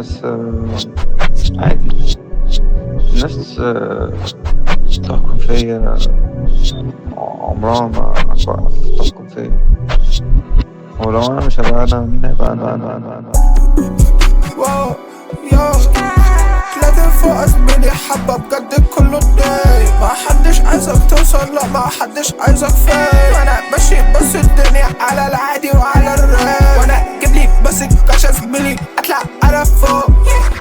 بس عادي. الناس تحكم فيا، عمرها ما تحكم فيا. ولو انا مش هبقى انا، مين هيبقى انا؟ واو يو ثلاثة فوق زميلي حبة بجد كله داي. ما حدش عايزك توصل، لا ما حدش عايزك فاي. وانا ماشي بس الدنيا على العادي وعلى الراي. وانا جيبلي بس الكاشا زميلي اطلع على فوق.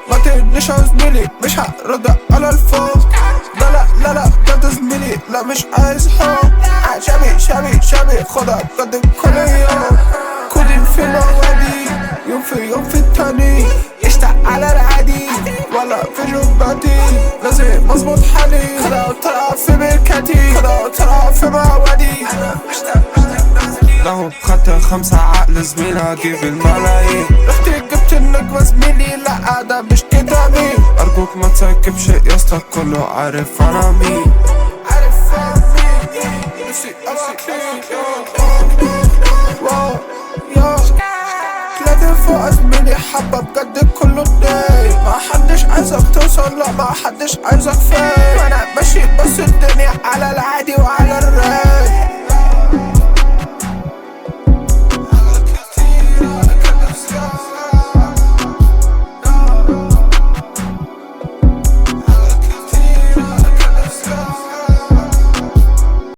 ما تقلش يا زميلي مش هرد على الفوق. لا لا بجد زميلي لا مش عايز حب. شابي خدها بجد كل يوم. كودين في موادي يوم في التاني. اشتاق على العادي ولا في جباتي. لازم مظبوط حالي خدا وطلع في بركاتي. خدا وطلع في موادي. لو خدت 5 عقل زميلي هجيب الملايين. رحت جبت النجمة زميلي لا ده مش كده مين. أرجوك ما تركبش ياسطا كله عارف أنا مين. نفسي أبقى كلين. واو يو ثلاثة فوق زميلي حبة بجد كله داي. ما حدش عايزك توصل، لا ما حدش عايزك فاي. وانا ماشي بس الدنيا على العادي وعلى الراي.